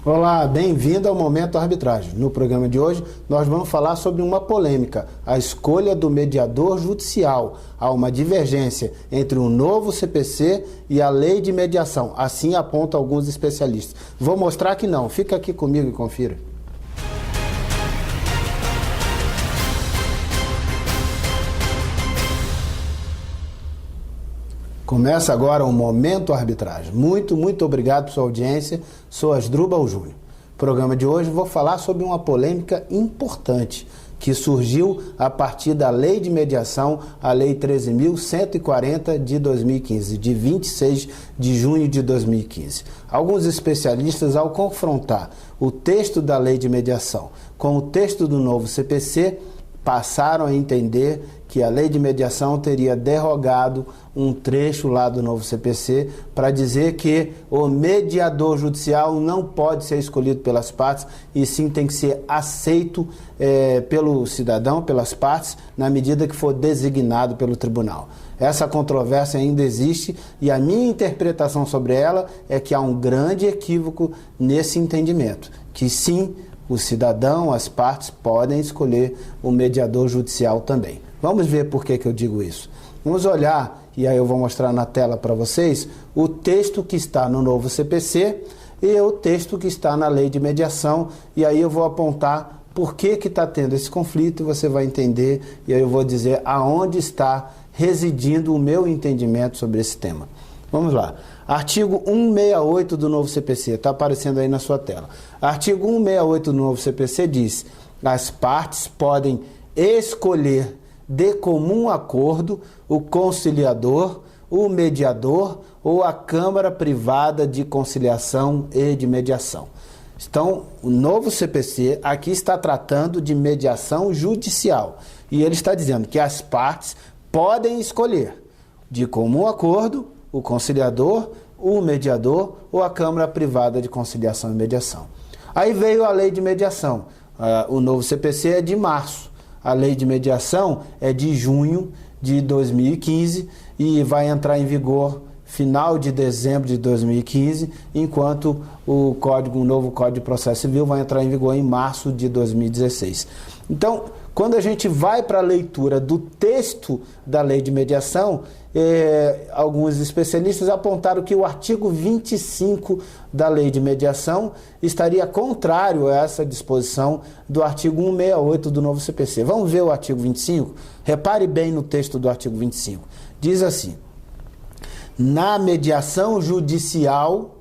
Olá, bem-vindo ao Momento Arbitragem. No programa de hoje, nós vamos falar sobre uma polêmica, a escolha do mediador judicial. Há uma divergência entre o novo CPC e a lei de mediação, assim apontam alguns especialistas. Vou mostrar que não, fica aqui comigo e confira. Começa agora o Momento Arbitragem. Muito obrigado por sua audiência. Sou Asdrubal Júnior. No programa de hoje vou falar sobre uma polêmica importante que surgiu a partir da Lei de Mediação, a Lei 13.140 de 2015, de 26 de junho de 2015. Alguns especialistas, ao confrontar o texto da Lei de Mediação com o texto do novo CPC, passaram a entender que a lei de mediação teria derrogado um trecho lá do novo CPC para dizer que o mediador judicial não pode ser escolhido pelas partes e sim tem que ser aceito pelo cidadão, pelas partes, na medida que for designado pelo tribunal. Essa controvérsia ainda existe e a minha interpretação sobre ela é que há um grande equívoco nesse entendimento, que sim, o cidadão, as partes podem escolher o mediador judicial também. Vamos ver por que eu digo isso. Vamos olhar, e aí eu vou mostrar na tela para vocês, o texto que está no novo CPC e o texto que está na lei de mediação, e aí eu vou apontar por que está tendo esse conflito e você vai entender, e aí eu vou dizer aonde está residindo o meu entendimento sobre esse tema. Vamos lá. Artigo 168 do novo CPC, está aparecendo aí na sua tela. Artigo 168 do novo CPC diz: as partes podem escolher de comum acordo o conciliador, o mediador ou a Câmara Privada de Conciliação e de Mediação. Então, o novo CPC aqui está tratando de mediação judicial e ele está dizendo que as partes podem escolher de comum acordo o conciliador, o mediador ou a Câmara Privada de Conciliação e Mediação. Aí veio a lei de mediação. O novo CPC é de março. A lei de mediação é de junho de 2015 e vai entrar em vigor final de dezembro de 2015, enquanto o novo Código de Processo Civil vai entrar em vigor em março de 2016. Então, quando a gente vai para a leitura do texto da lei de mediação, alguns especialistas apontaram que o artigo 25 da lei de mediação estaria contrário a essa disposição do artigo 168 do novo CPC. Vamos ver o artigo 25? Repare bem no texto do artigo 25. Diz assim: na mediação judicial,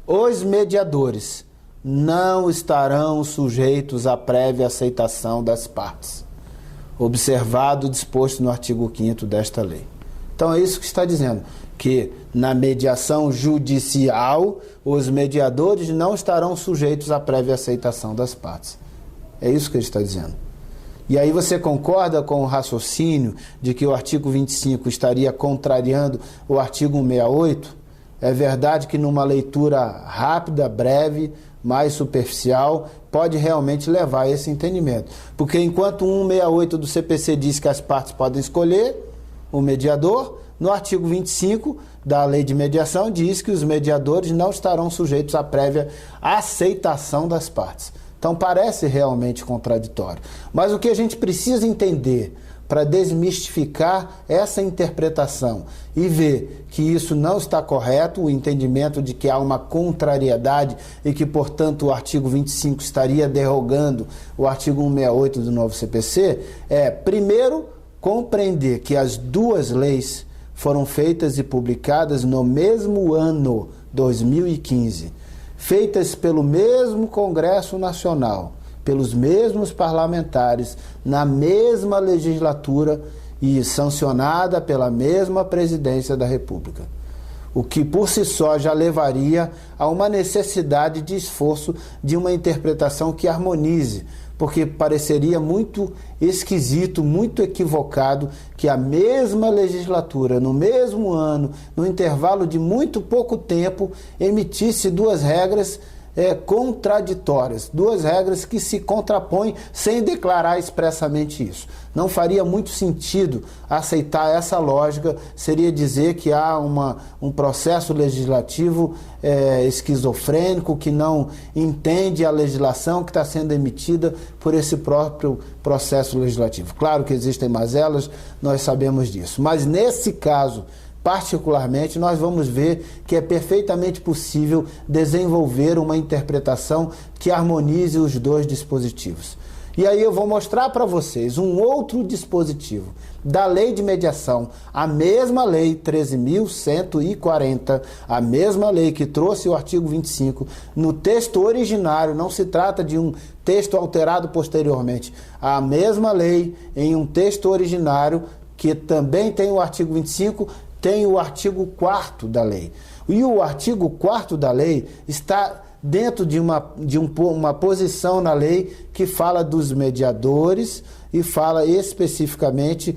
os mediadores não estarão sujeitos à prévia aceitação das partes, observado o disposto no artigo 5º desta lei. Então é isso que está dizendo, que na mediação judicial, os mediadores não estarão sujeitos à prévia aceitação das partes. É isso que ele está dizendo. E aí você concorda com o raciocínio de que o artigo 25 estaria contrariando o artigo 168? É verdade que numa leitura rápida, breve, mais superficial, pode realmente levar a esse entendimento. Porque enquanto o 168 do CPC diz que as partes podem escolher o mediador, no artigo 25 da lei de mediação diz que os mediadores não estarão sujeitos à prévia aceitação das partes. Então parece realmente contraditório. Mas o que a gente precisa entender para desmistificar essa interpretação e ver que isso não está correto, o entendimento de que há uma contrariedade e que, portanto, o artigo 25 estaria derrogando o artigo 168 do novo CPC, primeiro, compreender que as duas leis foram feitas e publicadas no mesmo ano, 2015, feitas pelo mesmo Congresso Nacional, pelos mesmos parlamentares, na mesma legislatura e sancionada pela mesma Presidência da República. O que por si só já levaria a uma necessidade de esforço de uma interpretação que harmonize, porque pareceria muito esquisito, muito equivocado que a mesma legislatura, no mesmo ano, no intervalo de muito pouco tempo, emitisse duas regras contraditórias, duas regras que se contrapõem sem declarar expressamente isso. Não faria muito sentido aceitar essa lógica, seria dizer que há um processo legislativo esquizofrênico, que não entende a legislação que está sendo emitida por esse próprio processo legislativo. Claro que existem mazelas, nós sabemos disso, mas nesse caso, particularmente, nós vamos ver que é perfeitamente possível desenvolver uma interpretação que harmonize os dois dispositivos. E aí eu vou mostrar para vocês um outro dispositivo da lei de mediação, a mesma lei 13.140, a mesma lei que trouxe o artigo 25, no texto originário, não se trata de um texto alterado posteriormente, a mesma lei em um texto originário que também tem o artigo 25, tem o artigo 4º da lei. E o artigo 4º da lei está dentro de uma posição na lei que fala dos mediadores e fala especificamente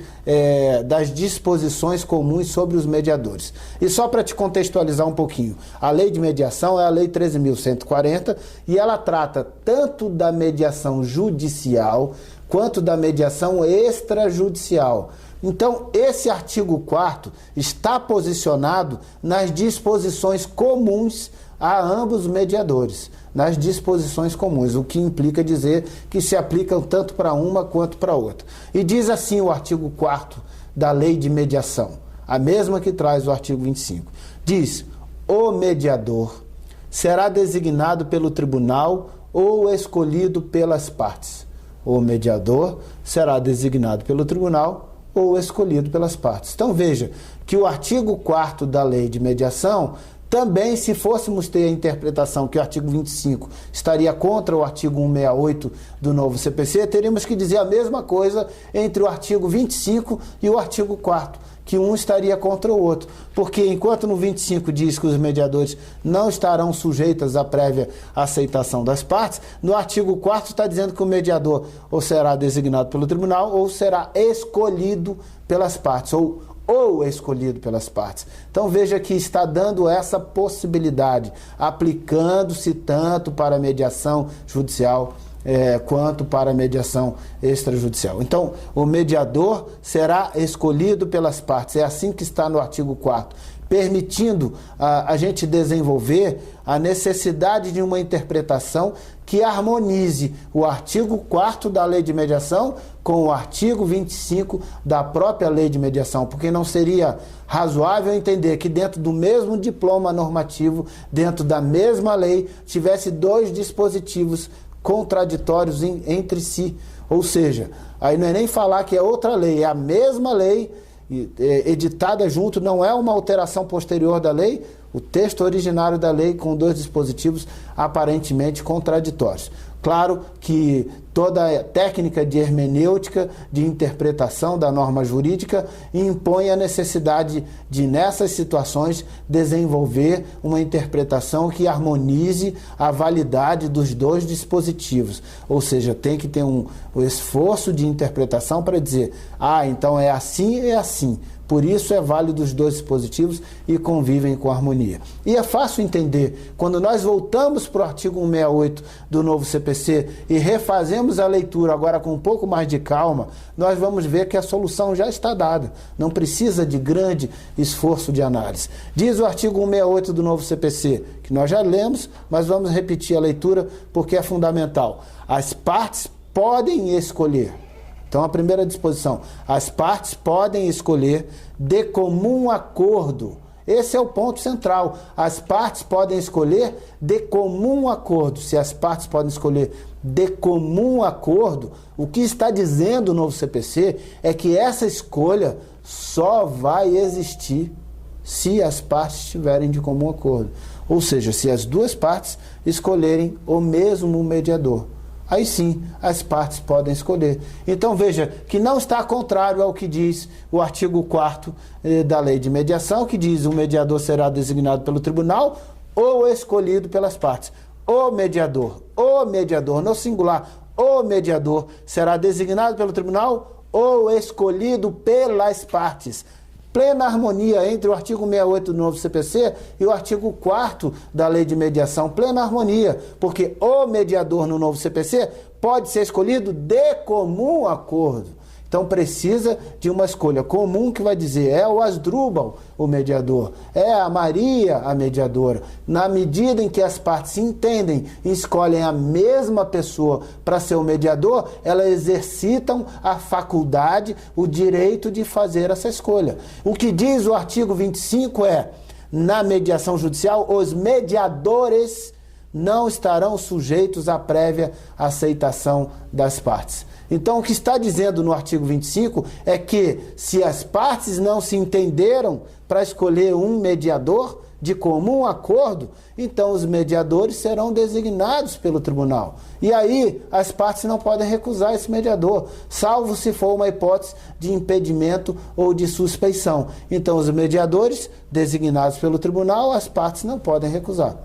das disposições comuns sobre os mediadores. E só para te contextualizar um pouquinho, a lei de mediação é a lei 13.140 e ela trata tanto da mediação judicial quanto da mediação extrajudicial. Então, esse artigo 4º está posicionado nas disposições comuns a ambos os mediadores, nas disposições comuns, o que implica dizer que se aplicam tanto para uma quanto para outra. E diz assim o artigo 4º da lei de mediação, a mesma que traz o artigo 25. Diz: o mediador será designado pelo tribunal ou escolhido pelas partes. O mediador será designado pelo tribunal ou escolhido pelas partes. Então veja que o artigo 4º da lei de mediação, também se fôssemos ter a interpretação que o artigo 25 estaria contra o artigo 168 do novo CPC, teríamos que dizer a mesma coisa entre o artigo 25 e o artigo 4º, que um estaria contra o outro. Porque enquanto no 25 diz que os mediadores não estarão sujeitos à prévia aceitação das partes, no artigo 4º está dizendo que o mediador ou será designado pelo tribunal ou será escolhido pelas partes, ou escolhido pelas partes. Então veja que está dando essa possibilidade, aplicando-se tanto para a mediação judicial quanto para a mediação extrajudicial. Então, o mediador será escolhido pelas partes. É assim que está no artigo 4º, permitindo a gente desenvolver a necessidade de uma interpretação que harmonize o artigo 4º da lei de mediação com o artigo 25 da própria lei de mediação, porque não seria razoável entender que dentro do mesmo diploma normativo, dentro da mesma lei, tivesse dois dispositivos contraditórios entre si. Ou seja, aí não é nem falar que é outra lei, é a mesma lei editada junto, não é uma alteração posterior da lei, o texto originário da lei com dois dispositivos aparentemente contraditórios. Claro que toda técnica de hermenêutica, de interpretação da norma jurídica, impõe a necessidade de, nessas situações, desenvolver uma interpretação que harmonize a validade dos dois dispositivos. Ou seja, tem que ter um esforço de interpretação para dizer, então é assim e é assim. Por isso é válido os dois dispositivos e convivem com harmonia. E é fácil entender, quando nós voltamos para o artigo 168 do novo CPC e refazemos a leitura agora com um pouco mais de calma, nós vamos ver que a solução já está dada. Não precisa de grande esforço de análise. Diz o artigo 168 do novo CPC, que nós já lemos, mas vamos repetir a leitura porque é fundamental. As partes podem escolher. Então, a primeira disposição, as partes podem escolher de comum acordo. Esse é o ponto central. As partes podem escolher de comum acordo. Se as partes podem escolher de comum acordo, o que está dizendo o novo CPC é que essa escolha só vai existir se as partes estiverem de comum acordo. Ou seja, se as duas partes escolherem o mesmo mediador. Aí sim, as partes podem escolher. Então veja que não está contrário ao que diz o artigo 4º da lei de mediação, que diz: o mediador será designado pelo tribunal ou escolhido pelas partes. O mediador, no singular, o mediador será designado pelo tribunal ou escolhido pelas partes. plena harmonia entre o artigo 68 do novo CPC e o artigo 4º da Lei de Mediação, plena harmonia, porque o mediador no novo CPC pode ser escolhido de comum acordo. Então precisa de uma escolha comum que vai dizer, é o Asdrubal o mediador, é a Maria a mediadora. Na medida em que as partes se entendem e escolhem a mesma pessoa para ser o mediador, elas exercitam a faculdade, o direito de fazer essa escolha. O que diz o artigo 25 é, na mediação judicial, os mediadores não estarão sujeitos à prévia aceitação das partes. Então, o que está dizendo no artigo 25 é que, se as partes não se entenderam para escolher um mediador de comum acordo, então os mediadores serão designados pelo tribunal. E aí, as partes não podem recusar esse mediador, salvo se for uma hipótese de impedimento ou de suspeição. Então, os mediadores designados pelo tribunal, as partes não podem recusar.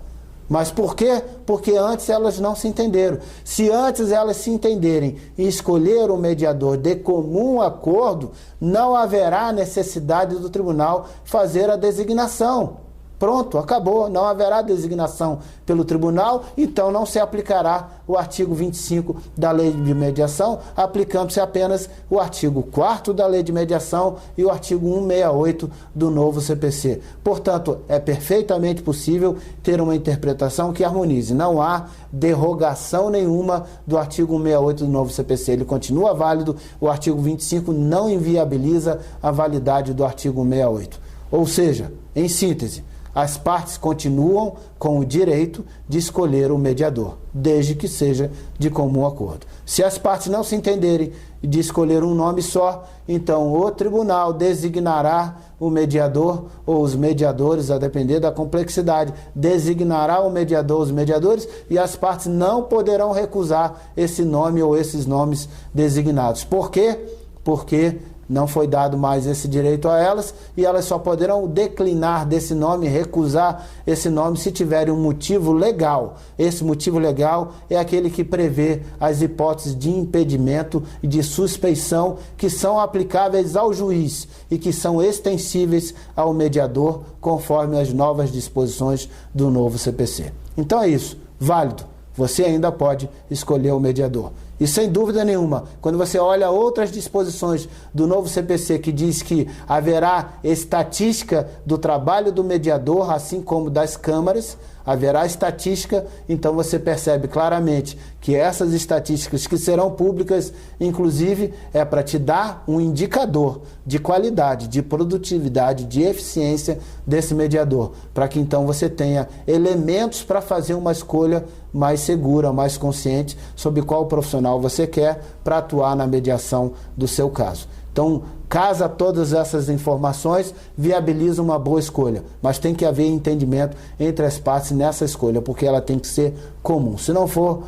Mas por quê? Porque antes elas não se entenderam. Se antes elas se entenderem e escolher um mediador de comum acordo, não haverá necessidade do tribunal fazer a designação. Pronto, acabou. Não haverá designação pelo tribunal, então não se aplicará o artigo 25 da Lei de Mediação, aplicando-se apenas o artigo 4º da Lei de Mediação e o artigo 168 do novo CPC. Portanto, é perfeitamente possível ter uma interpretação que harmonize. Não há derrogação nenhuma do artigo 168 do novo CPC. Ele continua válido, o artigo 25 não inviabiliza a validade do artigo 168. Ou seja, em síntese, as partes continuam com o direito de escolher o mediador, desde que seja de comum acordo. Se as partes não se entenderem de escolher um nome só, então o tribunal designará o mediador ou os mediadores, a depender da complexidade, designará o mediador, os mediadores, e as partes não poderão recusar esse nome ou esses nomes designados. Por quê? Porque não foi dado mais esse direito a elas e elas só poderão declinar desse nome, recusar esse nome se tiverem um motivo legal. Esse motivo legal é aquele que prevê as hipóteses de impedimento e de suspeição que são aplicáveis ao juiz e que são extensíveis ao mediador conforme as novas disposições do novo CPC. Então é isso, válido. Você ainda pode escolher o mediador. E sem dúvida nenhuma, quando você olha outras disposições do novo CPC que diz que haverá estatística do trabalho do mediador, assim como das câmaras, haverá estatística, então você percebe claramente que essas estatísticas que serão públicas, inclusive, é para te dar um indicador de qualidade, de produtividade, de eficiência desse mediador, para que então você tenha elementos para fazer uma escolha mais segura, mais consciente sobre qual profissional você quer para atuar na mediação do seu caso. Então, casa todas essas informações, viabiliza uma boa escolha, mas tem que haver entendimento entre as partes nessa escolha, porque ela tem que ser comum. Se não for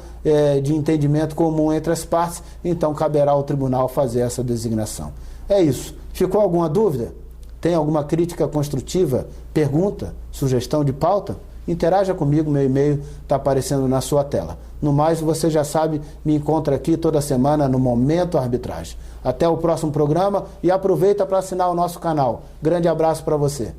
de entendimento comum entre as partes, então caberá ao tribunal fazer essa designação. É isso. Ficou alguma dúvida? Tem alguma crítica construtiva? Pergunta? Sugestão de pauta? Interaja comigo, meu e-mail está aparecendo na sua tela. No mais, você já sabe, me encontra aqui toda semana no Momento Arbitragem. Até o próximo programa e aproveita para assinar o nosso canal. Grande abraço para você.